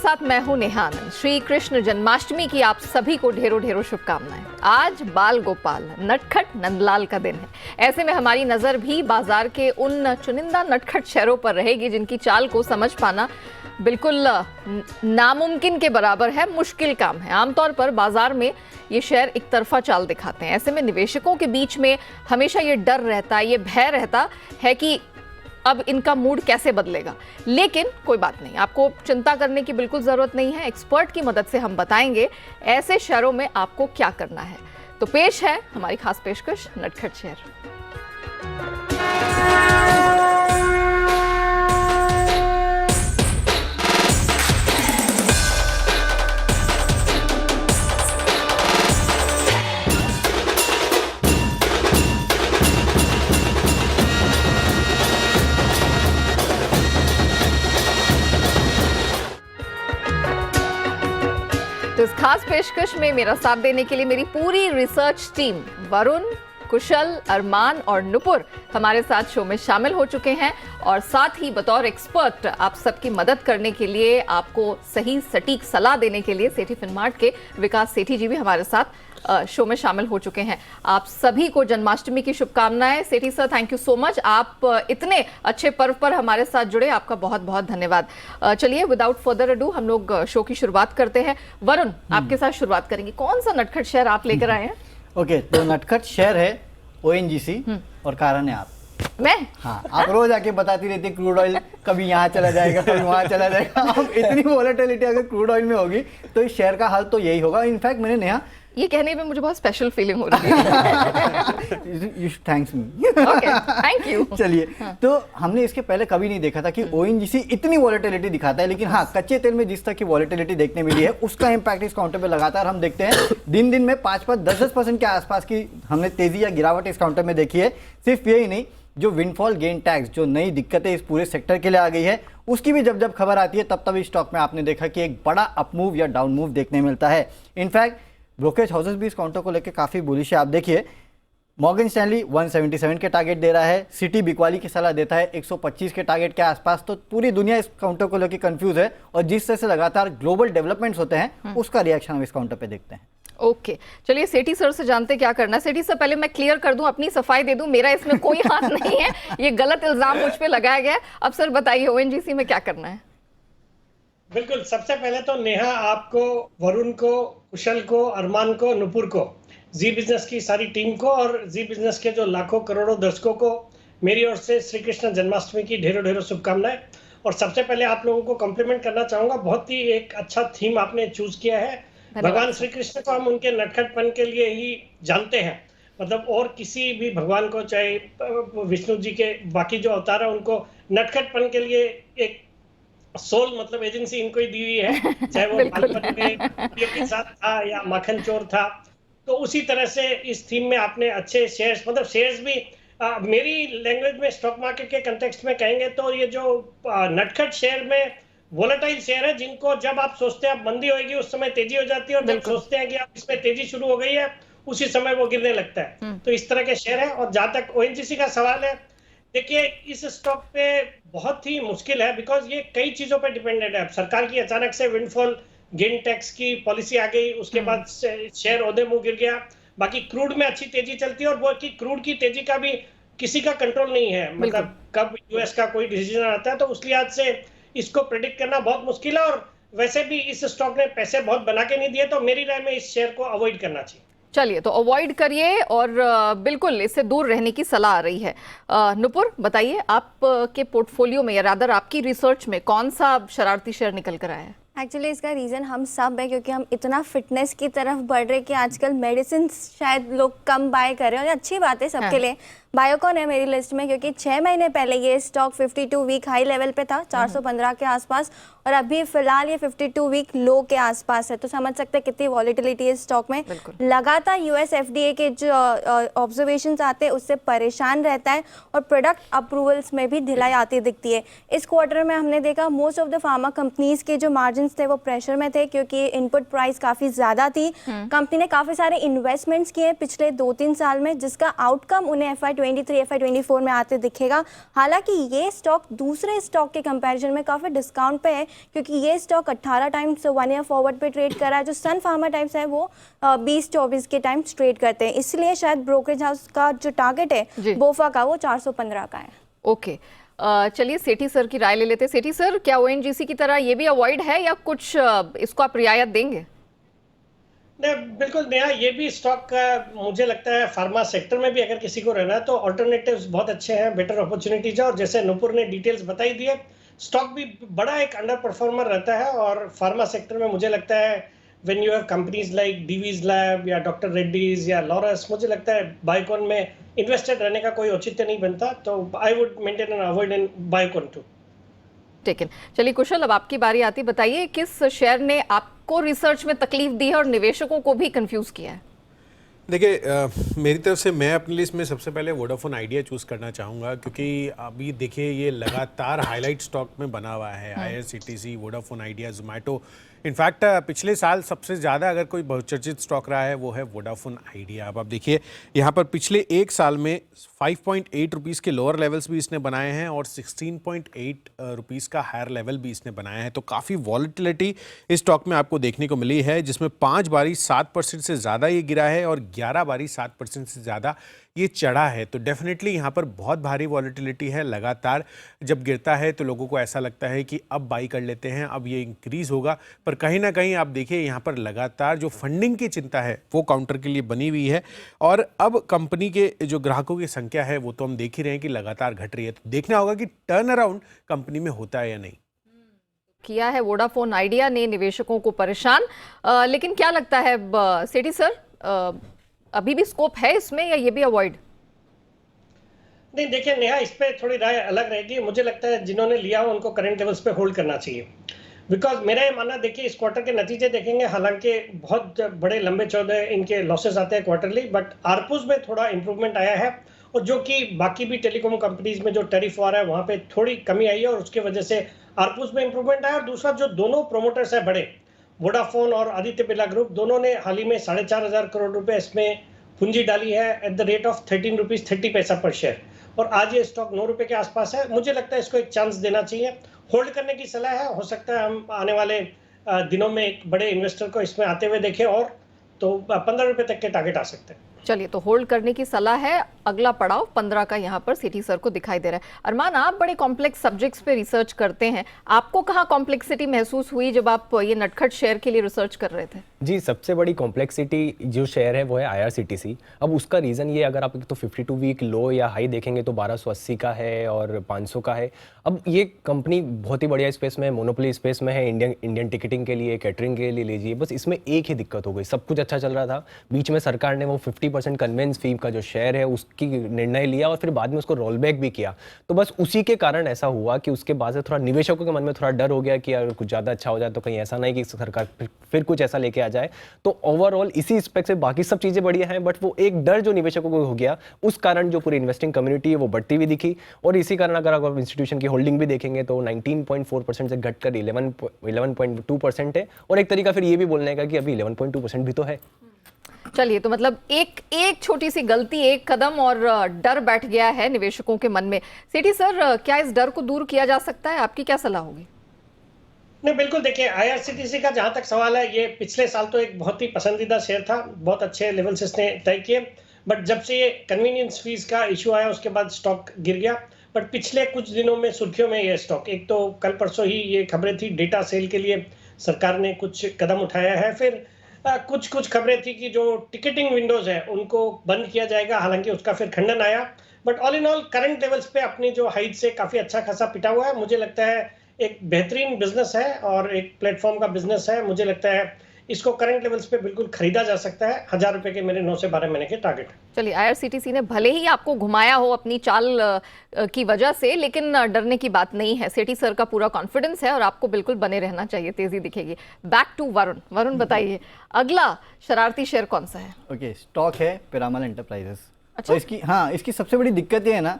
साथ मैं हूं नेहा आनंद। श्री कृष्ण जन्माष्टमी की आप सभी को ढेरों ढेरों शुभकामनाएं। आज बाल गोपाल नटखट नंदलाल का दिन है। ऐसे में हमारी नजर भी बाजार के उन चुनिंदा नटखट शहरों पर रहेगी जिनकी चाल को समझ पाना बिल्कुल नामुमकिन के बराबर है, मुश्किल काम है। आमतौर पर बाजार में ये शहर एक तरफा चाल दिखाते हैं। ऐसे में निवेशकों के बीच में हमेशा ये डर रहता है, ये भय रहता है कि अब इनका मूड कैसे बदलेगा। लेकिन कोई बात नहीं, आपको चिंता करने की बिल्कुल जरूरत नहीं है। एक्सपर्ट की मदद से हम बताएंगे ऐसे शहरों में आपको क्या करना है। तो पेश है हमारी खास पेशकश नटखट शहर। तो इस खास पेशकश में मेरा साथ देने के लिए मेरी पूरी रिसर्च टीम वरुण, कुशल, अरमान और नुपुर हमारे साथ शो में शामिल हो चुके हैं। और साथ ही बतौर एक्सपर्ट आप सबकी मदद करने के लिए, आपको सही सटीक सलाह देने के लिए सेठी फिनमार्ट के विकास सेठी जी भी हमारे साथ शो में शामिल हो चुके हैं। आप सभी को जन्माष्टमी की शुभकामनाएं। Sethi sir, thank you so much. आप इतने अच्छे पर्व पर हमारे साथ जुड़े, आपका बहुत बहुत धन्यवाद। चलिए विदाउट फर्दर अडू हम लोग शो की शुरुआत करते हैं। वरुण, आपके साथ शुरुआत करेंगे। कौन सा नटखट शहर आप लेकर आए हैं? ओके, तो नटखट शहर है ONGC और कारण है आप। मैं? हाँ, आप रोज आके बताती रहती क्रूड ऑयल कभी यहाँ चला जाएगा, कभी वहाँ चला जाएगा। अब इतनी वोलेटिलिटी अगर क्रूड ऑयल में होगी तो इस शहर का हाल तो यही होगा। इनफैक्ट मैंने नेहा ये कहने में मुझे बहुत स्पेशल फीलिंग हो रही है। You thanks me. Okay, thank you. चलिए, तो हमने इसके पहले कभी नहीं देखा था कि ONGC इतनी वॉलेटिलिटी दिखाता है। लेकिन हाँ, कच्चे तेल में जिस तरह की वॉलेटिलिटी देखने मिली है उसका इम्पैक्ट इस काउंटर पे लगातार हम देखते हैं। दिन दिन में 5-5, 10-10% के आसपास की हमने तेजी या गिरावट इस काउंटर में देखी है। सिर्फ यही नहीं, जो विंडफॉल गेन टैक्स, जो नई दिक्कतें इस पूरे सेक्टर के लिए आ गई है, उसकी भी जब जब खबर आती है तब तब इस स्टॉक में आपने देखा कि एक बड़ा अपमूव या डाउन मूव देखने मिलता है। इनफैक्ट ब्रोकरेज हाउसेस भी इस काउंटर को लेकर काफ़ी बुलिश है। आप देखिए, मॉर्गन स्टैनली 177 के टारगेट दे रहा है, सिटी बिकवाली की सलाह देता है 125 के टारगेट के आसपास। तो पूरी दुनिया इस काउंटर को लेकर कंफ्यूज है और जिस तरह से लगातार ग्लोबल डेवलपमेंट्स होते हैं उसका रिएक्शन हम इस काउंटर पे देखते हैं। ओके, चलिए सेठी सर से जानते क्या करना है। सेठी सर, पहले मैं क्लियर कर दूं, अपनी सफाई दे दूं, मेरा इसमें कोई हाथ नहीं है। ये गलत इल्जाम मुझ पे लगाया गया है। अब सर बताइए ONGC में क्या करना है? बिल्कुल, सबसे पहले तो नेहा, आपको, वरुण को, कुशल को, अरमान को, नुपुर को, जी बिजनेस की सारी टीम को और जी बिजनेस के जो लाखों करोड़ों दर्शकों को मेरी ओर से श्री कृष्ण जन्माष्टमी की ढेरों ढेरों शुभकामनाएं। और सबसे पहले आप लोगों को कॉम्प्लीमेंट करना चाहूंगा, बहुत ही एक अच्छा थीम आपने चूज किया है। भगवान श्री कृष्ण को हम उनके नटखटपन के लिए ही जानते हैं, मतलब और किसी भी भगवान को, चाहे विष्णु जी के बाकी जो अवतार है उनको नटखटपन के लिए एक सोल, मतलब एजेंसी इनको ही दी हुई है। चाहे वो बालपन में के साथ था या माखन चोर था। तो उसी तरह से इस थीम में आपने अच्छे शेयर्स, मतलब शेयर्स भी मेरी लैंग्वेज में स्टॉक मार्केट के कंटेक्स्ट में कहेंगे तो ये जो नटखट शेयर में वोलेटाइल शेयर है, जिनको जब आप सोचते हैं आप मंदी होगी उस समय तेजी हो जाती है, और जब सोचते हैं कि आप इसमें तेजी शुरू हो गई है उसी समय वो गिरने लगता है। तो इस तरह के शेयर है। और जहां तक ONGC का सवाल है, देखिए इस स्टॉक पे बहुत ही मुश्किल है, बिकॉज ये कई चीजों पे डिपेंडेंट है। सरकार की अचानक से विंडफॉल गेन टैक्स की पॉलिसी आ गई, उसके बाद शेयर ओदे मुंह गिर गया। बाकी क्रूड में अच्छी तेजी चलती है और वो कि क्रूड की तेजी का भी किसी का कंट्रोल नहीं है, मतलब कब US का कोई डिसीजन आता है। तो उस लिहाज से इसको प्रेडिक्ट करना बहुत मुश्किल है। और वैसे भी इस स्टॉक ने पैसे बहुत बना के नहीं दिए, तो मेरी राय में इस शेयर को अवॉइड करना चाहिए। चलिए, तो अवॉइड करिए और बिल्कुल इससे दूर रहने की सलाह आ रही है। नुपुर, बताइए आपके पोर्टफोलियो में या रादर आपकी रिसर्च में कौन सा शरारती शेयर निकल कर आया है? एक्चुअली इसका रीज़न हम सब है, क्योंकि हम इतना फिटनेस की तरफ बढ़ रहे कि आजकल मेडिसिन शायद लोग कम बाय कर रहे हैं। और अच्छी बात है सबके लिए। बायोकॉन है मेरी लिस्ट में, क्योंकि 6 महीने पहले ये स्टॉक 52 वीक हाई लेवल पे था, 415 के आसपास, और अभी फिलहाल ये 52 वीक लो के आसपास है। तो समझ सकते हैं कितनी वॉलेटिलिटी है स्टॉक में। लगातार US FDA के जो ऑब्जर्वेशंस आते हैं उससे परेशान रहता है और प्रोडक्ट अप्रूवल्स में भी ढिलाई आती दिखती है। इस क्वार्टर में हमने देखा most of the pharma companies के जो मार्जिन थे वो प्रेशर में थे, क्योंकि इनपुट प्राइस काफी ज्यादा थी। कंपनी ने काफी सारे इन्वेस्टमेंट्स किए पिछले 2-3 साल में, जिसका आउटकम उन्हें FY FY23 FY24 में आते दिखेगा। हालांकि ये स्टॉक दूसरे स्टॉक के कंपैरिजन में काफ़ी डिस्काउंट पे है, क्योंकि ये स्टॉक 18 टाइम्स 1 ईयर फॉरवर्ड पे ट्रेड कर रहा है। जो सन फार्मा टाइम्स है वो 20-24 के टाइम्स ट्रेड करते हैं, इसलिए शायद ब्रोकरेज हाउस का जो टारगेट है बोफा का वो 415 का है। ओके, चलिए सेठी सर की राय ले लेते हैं। सेठी सर, क्या ओएनजीसी की तरह ये भी अवॉइड है या कुछ इसको आप रियायत देंगे? नहीं, बिल्कुल नया ये भी स्टॉक का मुझे लगता है फार्मा सेक्टर में भी अगर किसी को रहना है तो ऑल्टरनेटिव्स बहुत अच्छे हैं, बेटर अपॉर्चुनिटीज है। और जैसे नुपुर ने डिटेल्स बताई दी है, स्टॉक भी बड़ा एक अंडर परफॉर्मर रहता है। और फार्मा सेक्टर में मुझे लगता है when you have companies like Divi's lab या डॉक्टर रेड्डीज या लॉरस, मुझे लगता है बायोकॉन में इन्वेस्टेड रहने का कोई औचित्य नहीं बनता। तो I would maintain and avoid in Biocon too. ठीक है, चलिए कुशल, अब आपकी बारी आती। बताइए किस शेयर ने आपको रिसर्च में तकलीफ दी है और निवेशकों को भी कंफ्यूज किया है? देखिए, मेरी तरफ से मैं अपनी लिस्ट में सबसे पहले वोडाफोन आइडिया चूज़ करना चाहूँगा, क्योंकि अभी देखिए ये लगातार हाईलाइट स्टॉक में बना हुआ है। IRCTC, Vodafone idea, Zomato. In fact पिछले साल सबसे ज़्यादा अगर कोई बहुचर्चित स्टॉक रहा है वो है वोडाफोन आइडिया। अब आप देखिए यहाँ पर पिछले एक साल में 5.8 रुपीज़ के लोअर लेवल्स भी इसने बनाए हैं और 16.8 रुपीज़ का हायर लेवल भी इसने बनाया है। तो काफ़ी वॉलेटिलिटी इस स्टॉक में आपको देखने को मिली है, जिसमें 5 बारी 7% से ज़्यादा ये गिरा है और 11 बारी 7% से ज़्यादा ये चढ़ा है। तो डेफिनेटली यहाँ पर बहुत भारी वॉलेटिलिटी है। लगातार जब गिरता है तो लोगों को ऐसा लगता है कि अब बाई कर लेते हैं, अब ये इंक्रीज़ होगा। पर कहीं ना कहीं आप देखिए यहाँ पर लगातार जो फंडिंग की चिंता है वो काउंटर के लिए बनी हुई है। और अब कंपनी के जो ग्राहकों की संख्या है वो तो हम देख ही रहे हैं कि लगातार घट रही है। तो देखना होगा कि टर्न अराउंड कंपनी में होता है या नहीं। किया है वोडाफोन आइडिया ने निवेशकों को परेशान, लेकिन क्या लगता है सेठी सर, अभी भी स्कोप है इसमें या ये भी अवॉइड? नहीं, देखिए नेहा, इस पे थोड़ी राय अलग रहेगी। मुझे लगता है जिन्होंने लिया हो उनको करंट लेवल्स पे होल्ड करना चाहिए। बिकॉज मेरा ये मानना, देखिए इस क्वार्टर के नतीजे देखेंगे, हालांकि बहुत बड़े लंबे चौड़े इनके लॉसेस आते हैं क्वार्टरली, बट आरपुस में थोड़ा इंप्रूवमेंट आया है। और जो कि बाकी भी टेलीकॉम कंपनीज में जो टैरिफ आ रहा है वहाँ पे थोड़ी कमी आई है और उसकी वजह से आरपुस में इंप्रूवमेंट आया। और दूसरा, जो दोनों प्रोमोटर्स है बड़े, वोडाफोन और आदित्य बिरला ग्रुप, दोनों ने हाल ही में 4,500 करोड़ रुपए इसमें पूंजी डाली है at the rate of 13 rupees 30 पैसा पर शेयर। और आज ये स्टॉक 9 रुपए के आसपास है। मुझे लगता है इसको एक चांस देना चाहिए, होल्ड करने की सलाह है। हो सकता है हम आने वाले दिनों में एक बड़े इन्वेस्टर को इसमें आते हुए देखें, और तो 15 रुपए तक के टारगेट आ सकते हैं। चलिए, तो होल्ड करने की सलाह है। अगला पड़ाव 15 का यहाँ पर सेठी सर को दिखाई दे रहा है। अरमान, आप बड़े कॉम्प्लेक्स सब्जेक्ट्स पे रिसर्च करते हैं, आपको कहाँ कॉम्प्लेक्सिटी महसूस हुई जब आप ये नटखट शेयर के लिए रिसर्च कर रहे थे? जी, सबसे बड़ी कॉम्प्लेक्सिटी जो शेयर है वो है IRCTC। अब उसका रीज़न ये, अगर आप तो 52 वीक लो या हाई देखेंगे तो 1280 का है और 500 का है। अब ये कंपनी बहुत ही बढ़िया स्पेस में, मोनोपोली स्पेस में है। इंडियन टिकटिंग के लिए, कैटरिंग के लिए लीजिए, बस इसमें एक ही दिक्कत हो गई। सब कुछ अच्छा चल रहा था, बीच में सरकार ने वो 50% कन्वेंस फी का जो शेयर है उसकी निर्णय लिया और फिर बाद में उसको रोल बैक भी किया। तो बस उसी के कारण ऐसा हुआ कि उसके बाद से थोड़ा निवेशकों के मन में थोड़ा डर हो गया कि अगर कुछ ज़्यादा अच्छा हो जाए तो कहीं ऐसा नहीं कि सरकार फिर कुछ ऐसा लेके आ जाए। तो ओवरऑल इसी स्पेक्ट से बाकी सब चीज़ें बढ़िया हैं, बट वो एक डर जो निवेशकों को हो गया, उस कारण जो पूरी इन्वेस्टिंग कम्युनिटी है वो बढ़ती हुई दिखी। और इसी कारण अगर आप इंस्टीट्यूशन की होल्डिंग भी देखेंगे तो 19.4% से घटकर 11.2% है। और एक तरीका फिर ये भी बोलने का कि अभी 11.2% भी तो है। चलिए, तो मतलब एक छोटी सी गलती, एक कदम और डर बैठ गया है निवेशकों के मन में। सेठी सर, क्या इस डर को दूर किया जा सकता है? आपकी क्या सलाह होगी? नहीं, बिल्कुल। देखिए IRCTC का जहां तक सवाल है, ये पिछले साल तो एक बहुत ही पसंदीदा शेयर था, बहुत अच्छे लेवल्स इसने तय किए। बट जब से ये कन्वीनियंस फीस का इशू आया उसके बाद स्टॉक गिर गया। बट पिछले कुछ दिनों में सुर्खियों में ये स्टॉक, एक तो कल परसों ही ये खबरें थी डेटा सेल के लिए सरकार ने कुछ कदम उठाया है। फिर कुछ खबरें थी कि जो टिकटिंग विंडोज है उनको बंद किया जाएगा, हालांकि उसका फिर खंडन आया। But all in all current levels पे अपनी जो हाइट से काफी अच्छा खासा पिटा हुआ है। मुझे लगता है एक बेहतरीन बिजनेस है और एक प्लेटफॉर्म का बिजनेस है। मुझे लगता है इसको करंट लेवल्स पे बिल्कुल खरीदा जा सकता है। 1000 रुपए के मेरे 9 से 12 महीने के टारगेट। चलिए, IRCTC ने भले ही आपको घुमाया हो अपनी चाल की वजह से, लेकिन डरने की बात नहीं है। सेठी सर का पूरा कॉन्फिडेंस है और आपको बिल्कुल बने रहना चाहिए, तेजी दिखेगी। Back to Varun. वरुण, बताइए अगला शरारती शेयर कौन सा है? ओके, स्टॉक है पिरामल एंटरप्राइजेस। अच्छा? और इसकी सबसे बड़ी दिक्कत ये है ना,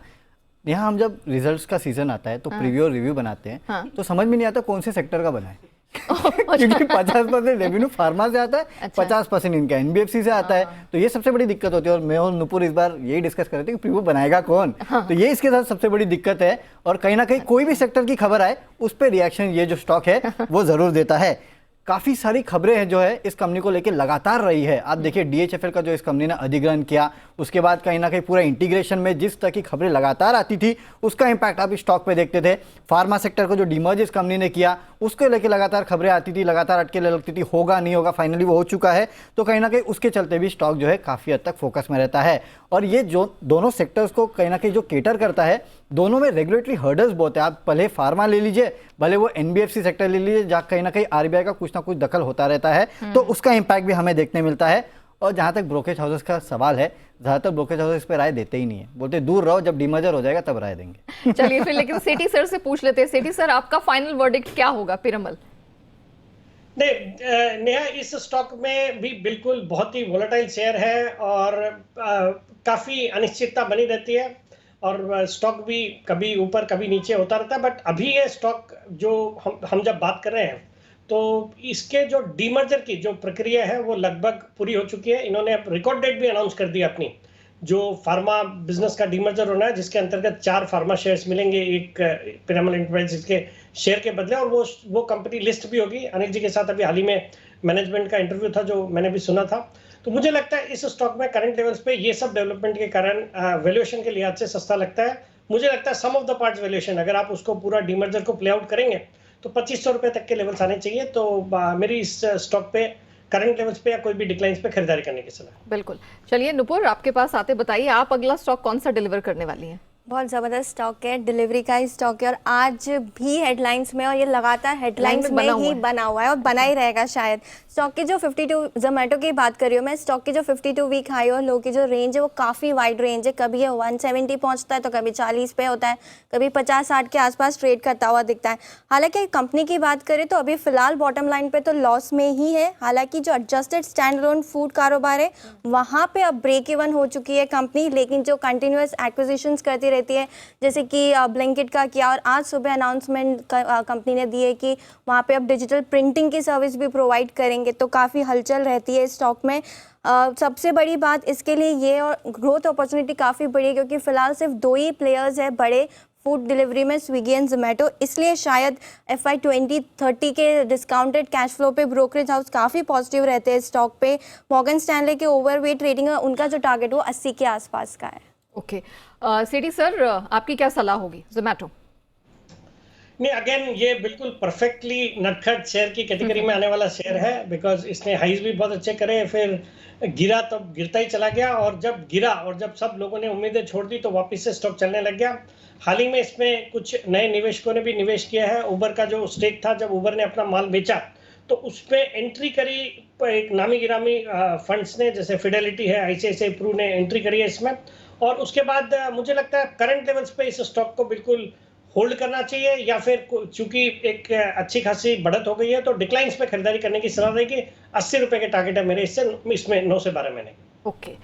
यहाँ हम जब रिजल्ट्स का सीजन आता है तो प्रीव्यू और रिव्यू बनाते हैं, तो समझ में नहीं आता कौन से सेक्टर का बना है। क्योंकि 50% रेवेन्यू फार्मा से आता है, अच्छा। 50% इनका एनबीएफसी से आता है, तो ये सबसे बड़ी दिक्कत होती है। और मैं और नुपुर इस बार यही डिस्कस कर रहे थे कि प्रीव्यू बनाएगा कौन, तो ये इसके साथ सबसे बड़ी दिक्कत है। और कहीं ना कहीं कोई भी सेक्टर की खबर आए उस पर रिएक्शन ये जो स्टॉक है वो जरूर देता है। काफी सारी खबरें हैं जो है इस कंपनी को लेकर लगातार रही है। आप देखिए डीएचएफएल का जो इस कंपनी ने अधिग्रहण किया, उसके बाद कहीं ना कहीं पूरा इंटीग्रेशन में जिस तरह की खबरें लगातार आती थी उसका इंपैक्ट आप इस स्टॉक पे देखते थे। फार्मा सेक्टर को जो डीमर्ज इस कंपनी ने किया उसको लेकर लगातार खबरें आती थी, लगातार अटके लगती थी, होगा नहीं होगा, फाइनली वो हो चुका है। तो कहीं ना कहीं उसके चलते भी स्टॉक जो है काफी हद तक फोकस में रहता है। और ये जो दोनों सेक्टर्स को कहीं ना कहीं जो केटर करता है, दोनों में रेगुलेटरी हर्डल्स बहुत है। आप भले फार्मा ले लीजिए, भले वो एनबीएफसी सेक्टर ले लीजिए, जहाँ कहीं ना कहीं आरबीआई का कुछ ना कुछ दखल होता रहता है, तो उसका इंपैक्ट भी हमें देखने मिलता है। और जहाँ तक ब्रोकेज हाउसेस का सवाल है, ज़्यादातर ब्रोकेज हाउसेस इस पर राय देते ही नहीं है, बोलते दूर रहो, जब डीमर्जर हो जाएगा तब राय देंगे। चलिए फिर लेकिन सेठी सर से पूछ लेते हैं। सेठी सर, आपका फाइनल वर्डिक्ट क्या होगा पिरामल? नहीं, नेहा, इस स्टॉक में भी बिल्कुल बहुत ही वोलेटाइल शेयर है और काफी अनिश्चितता बनी रहती है और स्टॉक भी कभी ऊपर कभी नीचे होता रहता है। बट अभी ये स्टॉक जो हम जब बात कर रहे हैं तो इसके जो डीमर्जर की जो प्रक्रिया है वो लगभग पूरी हो चुकी है। इन्होंने अब रिकॉर्ड डेट भी अनाउंस कर दी अपनी, जो फार्मा बिजनेस का डीमर्जर होना है, जिसके अंतर्गत 4 फार्मा शेयर्स मिलेंगे एक पिरामल एंटरप्राइजेज के शेयर के बदले, और वो कंपनी लिस्ट भी होगी। अनिल जी के साथ अभी हाल ही में मैनेजमेंट का इंटरव्यू था जो मैंने भी सुना था। तो मुझे लगता है इस स्टॉक में करंट लेवल्स पे ये सब डेवलपमेंट के कारण वैल्यूएशन के लिहाज से सस्ता लगता है। मुझे लगता है सम ऑफ द पार्ट्स वैल्यूएशन, अगर आप उसको पूरा डीमर्जर को प्ले आउट करेंगे तो 2500 रुपए तक के लेवल्स आने चाहिए। तो मेरी इस स्टॉक पे करंट लेवल्स पे या कोई भी डिक्लाइंस पे खरीदारी करने की सलाह। बिल्कुल। चलिए नुपुर, आपके पास आते बताइए, आप अगला स्टॉक कौन सा डिलीवर करने वाली हैं? बहुत ज़बरदस्त स्टॉक है, डिलीवरी का ही स्टॉक है और आज भी हेडलाइंस में, और ये लगातार हेडलाइंस में ही बना हुआ है और बना ही रहेगा शायद। स्टॉक की जो 52 जोमेटो की बात कर रही हूँ मैं, स्टॉक की जो 52 वीक हाई और लो की जो रेंज है वो काफ़ी वाइड रेंज है। कभी ये 170 पहुँचता है तो कभी 40 पे होता है, कभी 50-60 के आसपास ट्रेड करता हुआ दिखता है। हालांकि कंपनी की बात करें तो अभी फिलहाल बॉटम लाइन पे तो लॉस में ही है। हालांकि जो एडजस्टेड स्टैंड अलोन फूड कारोबार है वहाँ पे अब ब्रेक इवन हो चुकी है कंपनी, लेकिन जो कंटिन्यूअस एक्विजिशंस करती रहती है, जैसे कि ब्लिंकिट का किया और आज सुबह अनाउंसमेंट कंपनी ने दी है कि वहाँ पे अब डिजिटल प्रिंटिंग की सर्विस भी प्रोवाइड करेंगे, तो काफ़ी हलचल रहती है स्टॉक में। सबसे बड़ी बात इसके लिए ये, और ग्रोथ अपॉर्चुनिटी काफ़ी बड़ी है क्योंकि फिलहाल सिर्फ 2 ही प्लेयर्स है बड़े फूड डिलीवरी में, स्विगी एंड जोमेटो। इसलिए शायद FY 2030 के डिस्काउंटेड कैश फ्लो पे ब्रोकरेज हाउस काफ़ी पॉजिटिव रहते हैं स्टॉक पे। मॉर्गन स्टैनले के ओवरवेट रेटिंग है, उनका जो टारगेट वो 80 के आसपास का है। ओके, सेठी सर, आपकी क्या सलाह होगी जोमेटो? नहीं, अगेन ये बिल्कुल परफेक्टली नटखट शेयर की कैटेगरी में आने वाला शेयर है, बिकॉज इसने हाइज भी बहुत अच्छे करे, फिर गिरा तो गिरता ही चला गया, और जब गिरा और जब सब लोगों ने उम्मीदें छोड़ दी तो वापस से स्टॉक चलने लग गया। हाल ही में इसमें कुछ नए निवेशकों ने भी निवेश किया है। उबर का जो स्टेक था, जब उबर ने अपना माल बेचा तो उसमें एंट्री करी एक नामी गिरामी फंड्स ने, जैसे फिडेलिटी है, ICICI प्रू ने एंट्री करी है इसमें। और उसके बाद मुझे लगता है करंट लेवल्स पे इस स्टॉक को बिल्कुल होल्ड करना चाहिए, या फिर चूंकि एक अच्छी खासी बढ़त हो गई है तो डिक्लाइंस पे खरीदारी करने की सलाह रहेगी। 80 रुपए के टारगेट है मेरे, इसमें 9 से 12 महीने। ओके,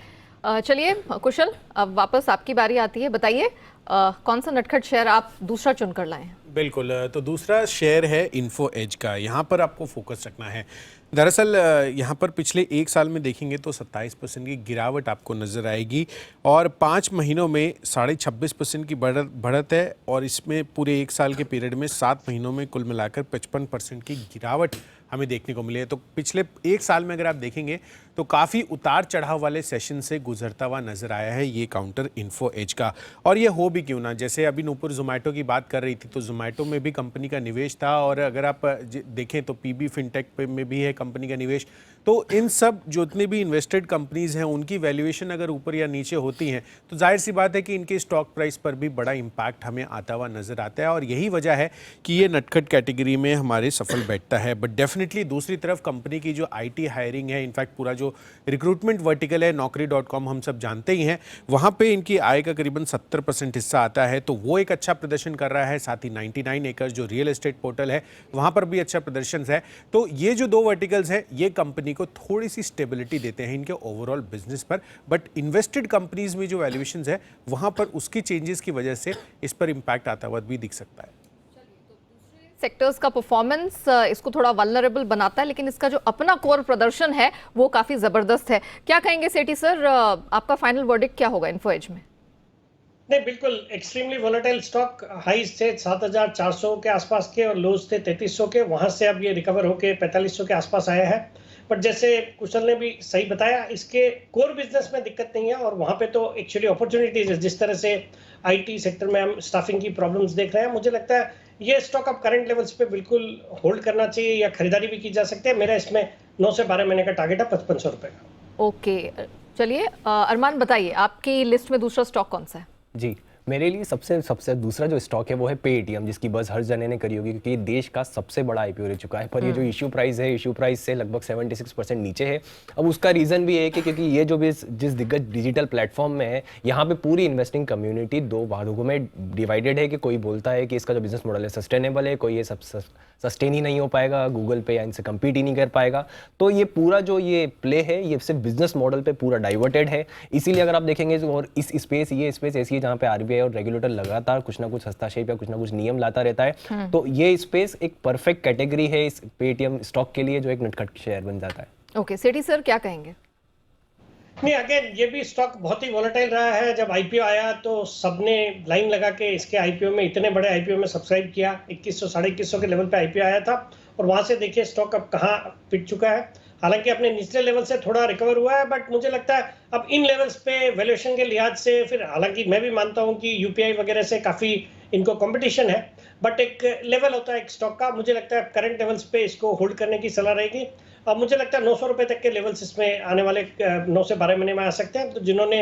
चलिए कुशल, अब वापस आपकी बारी आती है। बताइए कौन सा नटखट शेयर आप दूसरा चुनकर लाए हैं? बिल्कुल, तो दूसरा शेयर है इन्फो एज का। यहाँ पर आपको फोकस रखना है। दरअसल यहाँ पर पिछले 1 साल में देखेंगे तो 27% की गिरावट आपको नज़र आएगी और 5 महीनों में 26.5% की बढ़त है, और इसमें पूरे 1 साल के पीरियड में 7 महीनों में कुल मिलाकर 55% की गिरावट हमें देखने को मिली है। तो पिछले 1 साल में अगर आप देखेंगे तो काफ़ी उतार चढ़ाव वाले सेशन से गुजरता हुआ नजर आया है ये काउंटर इन्फो एज का। और ये हो भी क्यों ना, जैसे अभी नुपुर जोमेटो की बात कर रही थी तो जोमेटो में भी कंपनी का निवेश था, और अगर आप देखें तो PB फिनटेक में भी है कंपनी का निवेश। तो इन सब जितने भी इन्वेस्टेड कंपनीज हैं उनकी वैल्यूएशन अगर ऊपर या नीचे होती हैं तो जाहिर सी बात है कि इनके स्टॉक प्राइस पर भी बड़ा इम्पैक्ट हमें आता हुआ नजर आता है, और यही वजह है कि ये नटखट कैटेगरी में हमारे सफल बैठता है। बट डेफिनेटली दूसरी तरफ कंपनी की जो IT हायरिंग है, इनफैक्ट पूरा जो रिक्रूटमेंट वर्टिकल है naukri.com हम सब जानते ही हैं, वहाँ पे इनकी आय का करीबन 70% हिस्सा आता है, तो वो एक अच्छा प्रदर्शन कर रहा है। साथ ही 99 एकर्स जो रियल एस्टेट पोर्टल है वहाँ पर भी अच्छा प्रदर्शन है। तो ये जो 2 वर्टिकल्स हैं ये कंपनी को थोड़ी सी स्टेबिलिटी देते हैं इनके ओवरऑल बिजनेस पर, बट इन्वेस्टेड कंपनीज में जो वैल्यूएशंस है वहाँ पर उसकी चेंजेस की वजह से इस पर इम्पैक्ट आता हुआ भी दिख सकता है। सेक्टर्स का परफॉर्मेंस इसको थोड़ा वल्नरेबल बनाता है, लेकिन इसका जो अपना कोर प्रदर्शन है वो काफी जबरदस्त है। क्या कहेंगे सेठी सर, आपका फाइनल वर्डिक्ट क्या होगा इन्फो एज में? नहीं, बिल्कुल एक्सट्रीमली वोलेटाइल स्टॉक। हाईज थे 7,400 के आसपास के और लोज थे 3,300 के, वहां से अब ये रिकवर होके 4,500 के आसपास आया है। बट जैसे कुशल ने भी सही बताया, इसके कोर बिजनेस में दिक्कत नहीं है और वहां पे तो एक्चुअली अपॉर्चुनिटीज है। जिस तरह से आईटी सेक्टर में हम स्टाफिंग की प्रॉब्लम्स देख रहे हैं, मुझे लगता है ये स्टॉक अब करंट लेवल्स पे बिल्कुल होल्ड करना चाहिए या खरीदारी भी की जा सकती है। मेरा इसमें 9 से 12 महीने का टारगेट है 5500 रुपए का। ओके, चलिए अरमान बताइए, आपकी लिस्ट में दूसरा स्टॉक कौन सा है? जी, मेरे लिए सबसे दूसरा जो स्टॉक है वो है पेटीएम, जिसकी बस हर जने ने करी होगी क्योंकि ये देश का सबसे बड़ा आईपीओ रह चुका है। पर ये जो इश्यू प्राइस है, इश्यू प्राइस से लगभग 76% नीचे है। अब उसका रीज़न भी है कि क्योंकि ये जो भी जिस दिग्गज डिजिटल प्लेटफॉर्म में है, यहाँ पे पूरी इन्वेस्टिंग कम्युनिटी दो भागों में डिवाइडेड है कि कोई बोलता है कि इसका जो बिजनेस मॉडल है सस्टेनेबल है, कोई ये सब सस्टेन ही नहीं हो पाएगा, गूगल पे या इनसे कम्पीट ही नहीं कर पाएगा। तो ये पूरा जो ये प्ले है ये सिर्फ बिजनेस मॉडल पे पूरा डाइवर्टेड है। इसीलिए अगर आप देखेंगे और ये स्पेस ऐसी है जहाँ पे आरबीआई और रेगुलेटर लगातार कुछ ना कुछ हस्तक्षेप या कुछ ना कुछ नियम लाता रहता है, तो ये स्पेस एक परफेक्ट कैटेगरी है इस पेटीएम स्टॉक के लिए, जो एक नटखट शेयर बन जाता है। ओके, सेठी सर क्या कहेंगे? नहीं, अगेन ये भी स्टॉक बहुत ही वोलेटाइल रहा है। जब आईपीओ आया तो सबने लाइन लगा के इसके आईपीओ में, इतने बड़े आईपीओ में सब्सक्राइब किया। 2100 साढ़े 2100 के लेवल पे आईपीओ आया था और वहां से देखिए स्टॉक अब कहाँ पिट चुका है। हालांकि अपने निचले लेवल से थोड़ा रिकवर हुआ है, बट मुझे लगता है अब इन लेवल्स पे वैल्यूएशन के लिहाज से, फिर हालांकि मैं भी मानता हूं कि यूपीआई वगैरह से काफी इनको कंपटीशन है, बट एक लेवल होता है एक स्टॉक का। मुझे लगता है करंट लेवल्स पे इसको होल्ड करने की सलाह रहेगी। अब मुझे लगता है 900 रुपए तक के लेवल्स इसमें आने वाले 9 से 12 महीने में आ सकते हैं। तो जिन्होंने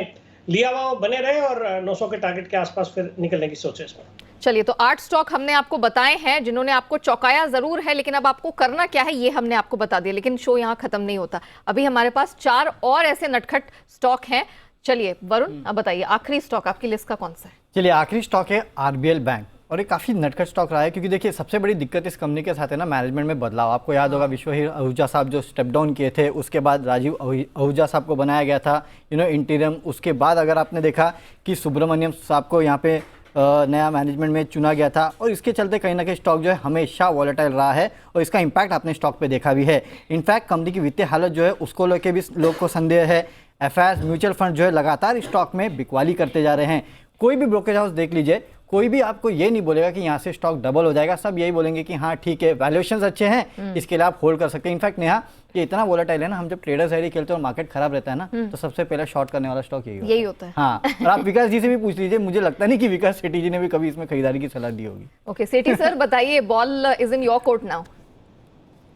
लिया हुआ वो बने रहे और 900 के टारगेट के आसपास फिर निकलने की सोच है इसमें। चलिए, तो 8 स्टॉक हमने आपको बताए हैं जिन्होंने आपको चौंकाया जरूर है, लेकिन अब आपको करना क्या है ये हमने आपको बता दिया। लेकिन शो यहाँ खत्म नहीं होता, अभी हमारे पास 4 और ऐसे नटखट स्टॉक हैं। चलिए वरुण, अब बताइए आखिरी स्टॉक आपकी लिस्ट का कौन सा है? चलिए, आखिरी स्टॉक है आरबीएल बैंक और ये काफ़ी नटखट स्टॉक रहा है क्योंकि देखिए सबसे बड़ी दिक्कत इस कंपनी के साथ है ना मैनेजमेंट में बदलाव। आपको याद होगा विश्वहीर आहूजा साहब जो स्टेप डाउन किए थे, उसके बाद राजीव आहूजा साहब को बनाया गया था इंटीरियम। उसके बाद अगर आपने देखा कि सुब्रमण्यम साहब को यहाँ पे नया मैनेजमेंट में चुना गया था और इसके चलते कहीं ना कहीं स्टॉक जो है हमेशा वॉलेटाइल रहा है और इसका इम्पैक्ट आपने स्टॉक पे देखा भी है। इनफैक्ट कंपनी की वित्तीय हालत जो है उसको लेकर भी लोग को संदेह है। एफआईआईस म्यूचुअल फंड जो है लगातार स्टॉक में बिकवाली करते जा रहे हैं। कोई भी ब्रोकरेज हाउस देख लीजिए, कोई भी आपको ये नहीं बोलेगा कि यहाँ से स्टॉक डबल हो जाएगा। सब यही बोलेंगे कि हाँ ठीक है, वैल्यूएशंस अच्छे हैं, इसके लिए आप होल्ड कर सकते हैं। इनफैक्ट नेहा, ये इतना वोलेटाइल है ना, हम जब ट्रेडर्स आईडी खेलते हैं और मार्केट खराब रहता है ना, तो सबसे पहले शॉर्ट करने वाला स्टॉक यही होता है। हाँ, और आप विकास जी से भी पूछ लीजिए, मुझे लगता नहीं कि विकास सेठी जी ने भी कभी इसमें खरीदारी की सलाह दी होगी। ओके सेठी सर बताइए, ball is in your court now.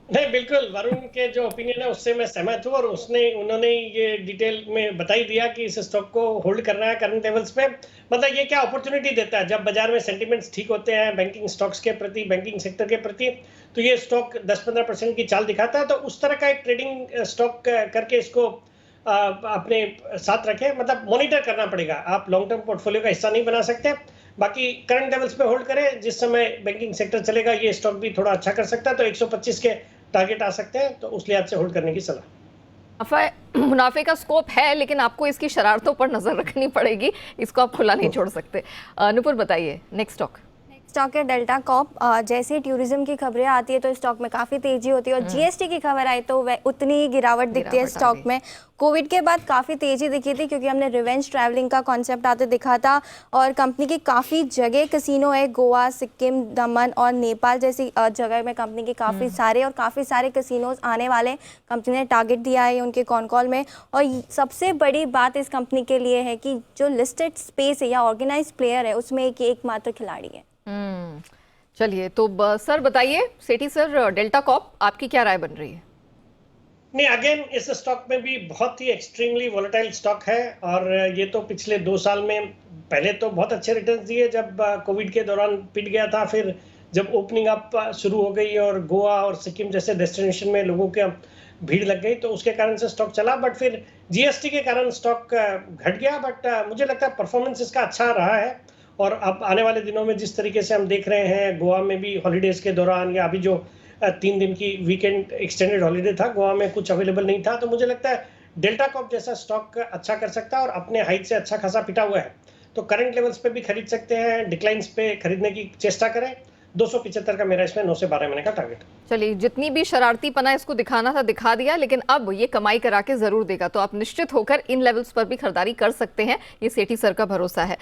नहीं, बिल्कुल वरुण के जो ओपिनियन है उससे मैं सहमत हूँ और उन्होंने ये डिटेल में बता ही दिया कि इस स्टॉक को होल्ड करना है करंट लेवल्स पे। मतलब ये क्या अपॉर्चुनिटी देता है, जब बाजार में सेंटिमेंट्स ठीक होते हैं बैंकिंग स्टॉक्स के प्रति, बैंकिंग सेक्टर के प्रति, तो ये स्टॉक 10-15% की चाल दिखाता है। तो उस तरह का एक ट्रेडिंग स्टॉक करके इसको अपने साथ रखें। मतलब मॉनिटर करना पड़ेगा, आप लॉन्ग टर्म पोर्टफोलियो का हिस्सा नहीं बना सकते। बाकी करंट लेवल्स पे होल्ड करें, जिस समय बैंकिंग सेक्टर चलेगा ये स्टॉक भी थोड़ा अच्छा कर सकता है। तो 125 के टारगेट आ सकते हैं, तो उस लिहाज से होल्ड करने की सलाह। मुनाफे का स्कोप है, लेकिन आपको इसकी शरारतों पर नजर रखनी पड़ेगी, इसको आप खुला नहीं छोड़ सकते। नुपुर बताइए नेक्स्ट स्टॉक। स्टॉक है डेल्टा कॉर्प। जैसे ही टूरिज्म की खबरें आती है तो स्टॉक में काफ़ी तेजी होती है और जीएसटी की खबर आई तो वह उतनी ही गिरावट दिखती है स्टॉक में। कोविड के बाद काफ़ी तेजी दिखी थी क्योंकि हमने रिवेंज ट्रैवलिंग का कॉन्सेप्ट आते दिखा था और कंपनी की काफ़ी जगह कैसीनो है, गोवा, सिक्किम, दमन और नेपाल जैसी जगह में कंपनी के काफ़ी सारे कैसीनोज आने वाले कंपनी ने टारगेट दिया है उनके कॉन कॉल में। और सबसे बड़ी बात इस कंपनी के लिए है कि जो लिस्टेड स्पेस है या ऑर्गेनाइज प्लेयर है उसमें एकमात्र खिलाड़ी है। चलिए, तो सर बताइए, सेठी सर, डेल्टा कॉर्प आपकी क्या राय बन रही है? नहीं, अगेन इस स्टॉक में भी बहुत ही एक्सट्रीमली वोलेटाइल स्टॉक है और ये तो पिछले 2 साल में पहले तो बहुत अच्छे रिटर्न्स दिए जब कोविड के दौरान पिट गया था, फिर जब ओपनिंग अप शुरू हो गई और गोवा और सिक्किम जैसे डेस्टिनेशन में लोगों के भीड़ लग गई तो उसके कारण से स्टॉक चला। बट फिर जीएसटी के कारण स्टॉक घट गया। बट मुझे लगता है परफॉर्मेंस इसका अच्छा रहा है और अब आने वाले दिनों में जिस तरीके से हम देख रहे हैं, गोवा में भी हॉलीडेज के दौरान या अभी जो 3 दिन की वीकेंड एक्सटेंडेड हॉलीडे था, गोवा में कुछ अवेलेबल नहीं था, तो मुझे लगता है डेल्टा कॉर्प जैसा स्टॉक अच्छा कर सकता है और अपने हाइट से अच्छा खासा पिटा हुआ है। तो करंट लेवल्स पे भी खरीद सकते हैं, डिक्लाइंस पे खरीदने की चेष्टा करें। 275 का मेरा इसमें 9 से 12 महीने का टारगेट। चलिए, जितनी भी शरारतीपना इसको दिखाना था दिखा दिया, लेकिन अब ये कमाई करा के जरूर देगा, तो आप निश्चित होकर इन लेवल्स पर भी खरीदारी कर सकते हैं, ये सेठी सर का भरोसा है।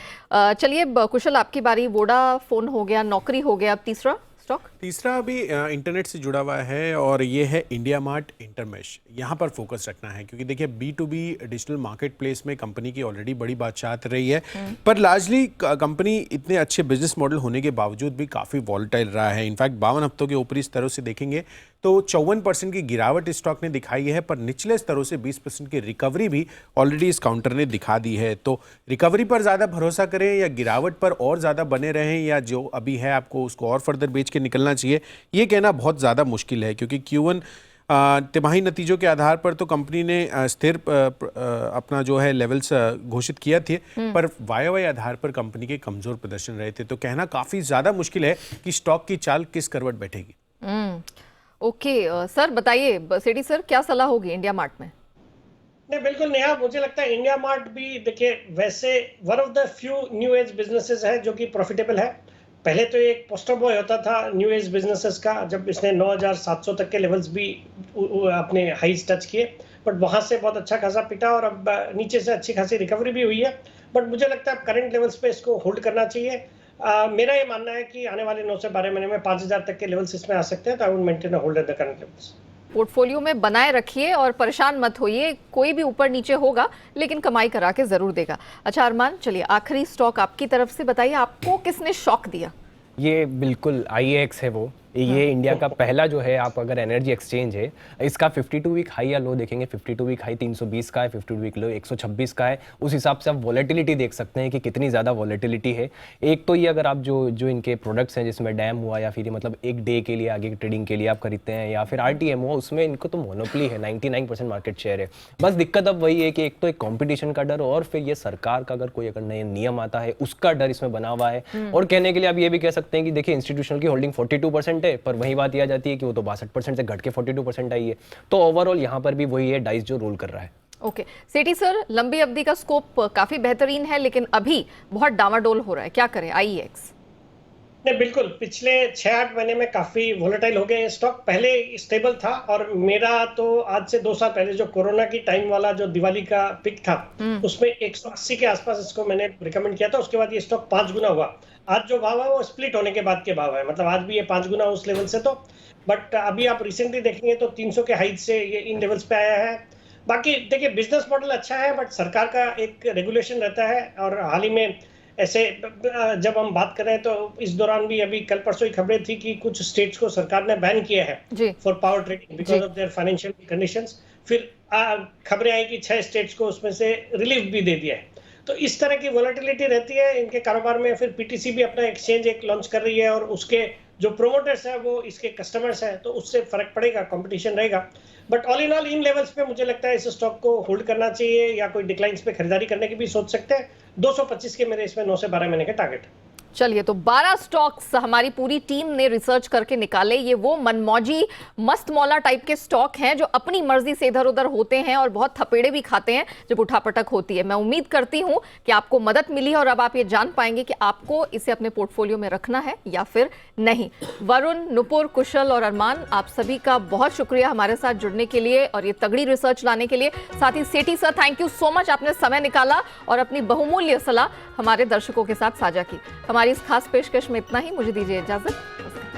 चलिए कुशल, आपकी बारी। वोडाफोन हो गया, नौकरी हो गया, अब तीसरा स्टॉक? तीसरा अभी इंटरनेट से जुड़ा हुआ है और ये है इंडिया मार्ट इंटरमेश। यहाँ पर फोकस रखना है क्योंकि देखिए B2B डिजिटल मार्केट प्लेस में कंपनी की ऑलरेडी बड़ी बादशाह रही है, पर लार्जली कंपनी इतने अच्छे बिजनेस मॉडल होने के बावजूद भी काफ़ी वॉलेटाइल रहा है। इनफैक्ट 52 हफ्तों के ऊपरी स्तरों से देखेंगे तो 54% की गिरावट स्टॉक ने दिखाई है, पर निचले स्तरों से 20% की रिकवरी भी ऑलरेडी इस काउंटर ने दिखा दी है। तो रिकवरी पर ज़्यादा भरोसा करें या गिरावट पर और ज़्यादा बने रहें, या जो अभी है आपको उसको और फर्दर बेच के निकलना चाहिए, ये कहना बहुत ज़्यादा मुश्किल है क्योंकि Q1 तिमाही नतीजों के आधार पर तो कंपनी ने स्थिर अपना जो है लेवल्स घोषित किया थे, पर YOY आधार पर कंपनी के कमज़ोर प्रदर्शन रहे थे, तो कहना काफ़ी ज़्यादा मुश्किल है कि स्टॉक की चाल किस करवट बैठेगी। ओके सर, बताइए सेठी सर, क्या सलाह होगी इंडिया मार्ट में? नहीं, बिल्कुल नेहा, मुझे लगता है इंडिया मार्ट भी देखिए वैसे one of the few new age businesses है जो कि प्रॉफिटेबल है। पहले तो एक पोस्टर बॉय होता था न्यू एज बिजनेसेस का, जब इसने 9,700 तक के लेवल्स भी अपने हाईज टच किए, बट वहां से बहुत अच्छा खासा पिटा और अब नीचे से अच्छी खासी रिकवरी भी हुई है। बट मुझे लगता है करंट लेवल्स पे इसको होल्ड करना चाहिए। मेरा ये मानना है कि आने वाले 9 से 12 महीने में 5,000 तक के लेवल्स इसमें आ सकते हैं, तो I would maintain a hold at the current levels. Portfolio में बनाए रखिए और परेशान मत होइए, कोई भी ऊपर नीचे होगा लेकिन कमाई करा के जरूर देगा। अच्छा अरमान, चलिए आखिरी स्टॉक आपकी तरफ से बताइए, आपको किसने शॉक दिया? ये बिल्कुल IEX है वो, ये इंडिया का पहला जो है, आप अगर एनर्जी एक्सचेंज है, इसका 52 वीक हाई या लो देखेंगे, 52 वीक हाई 320 का है, 52 वीक लो 126 का है। उस हिसाब से आप वॉलेटिलिटी देख सकते हैं कि कितनी ज़्यादा वॉलेटिलिटी है। एक तो ये अगर आप जो इनके प्रोडक्ट्स हैं जिसमें डैम हुआ या फिर मतलब एक डे के लिए आगे ट्रेडिंग के लिए आप खरीदते हैं, या फिर RTM हो, उसमें इनको तो मोनोपोली है, 99% मार्केट शेयर है। बस दिक्कत अब वही है कि एक तो एक कॉम्पिटिशन का डर और फिर ये सरकार का अगर नए नियम आता है उसका डर इसमें बना हुआ है। और कहने के लिए आप ये भी कह सकते हैं कि देखिए इंस्टीट्यूशनल की होल्डिंग 42% है, पर वही बात आ जाती है कि वो तो 62% से घट के 42% आई है। तो ओवरऑल यहाँ पर भी वही है, डाइस जो रोल कर रहा है। ओके सेठी सर, लंबी अवधि का स्कोप काफी बेहतरीन है लेकिन अभी बहुत डामाडोल हो रहा है, क्या करें IEX? नहीं, बिल्कुल पिछले 6-8 महीने में काफी वोलेटाइल हो गए ये स्टॉक। पहले स्टेबल था और मेरा तो आज से 2 साल पहले जो कोरोना की टाइम वाला जो दिवाली का पिक था उसमें 180 के आसपास इसको मैंने रिकमेंड किया था। उसके बाद ये स्टॉक 5 गुना हुआ। आज जो भाव है वो स्प्लिट होने के बाद के भाव है, मतलब आज भी ये 5 गुना उस लेवल से, तो बट अभी आप रिसेंटली देखेंगे तो 300 के हाइट से ये इन लेवल्स पे आया है। बाकी देखिए बिजनेस मॉडल अच्छा है, बट सरकार का एक रेगुलेशन रहता है और हाल ही में ऐसे जब हम बात करें तो इस दौरान भी अभी कल परसों ही खबरें थी कि कुछ स्टेट्स को सरकार ने बैन किया है for power trading because of their financial conditions. फिर खबरें आई कि 6 स्टेट्स को उसमें से रिलीफ भी दे दिया है। तो इस तरह की वोलेटिलिटी रहती है इनके कारोबार में। फिर PTC भी अपना एक्सचेंज एक लॉन्च कर रही है और उसके जो प्रोमोटर्स है वो इसके कस्टमर्स हैं, तो उससे फर्क पड़ेगा, कंपटीशन रहेगा। But all in all in levels पे मुझे लगता है इस स्टॉक को होल्ड करना चाहिए या कोई डिक्लाइंस पे खरीदारी करने की भी सोच सकते हैं। 225 के मेरे इसमें 9 से 12 महीने के टारगेट। चलिए, तो 12 स्टॉक्स हमारी पूरी टीम ने रिसर्च करके निकाले। ये वो मनमौजी मस्त मौला टाइप के स्टॉक हैं जो अपनी मर्जी से इधर उधर होते हैं और बहुत थपेड़े भी खाते हैं जब उठापटक होती है। मैं उम्मीद करती हूं कि आपको मदद मिली और अब आप ये जान पाएंगे कि आपको इसे अपने पोर्टफोलियो में रखना है या फिर नहीं। वरुण, नुपुर, कुशल और अरमान, आप सभी का बहुत शुक्रिया हमारे साथ जुड़ने के लिए और ये तगड़ी रिसर्च लाने के लिए। साथ ही Sethi sir, thank you so much, आपने समय निकाला और अपनी बहुमूल्य सलाह हमारे दर्शकों के साथ साझा की। हमारी इस खास पेशकश में इतना ही, मुझे दीजिए इजाजत।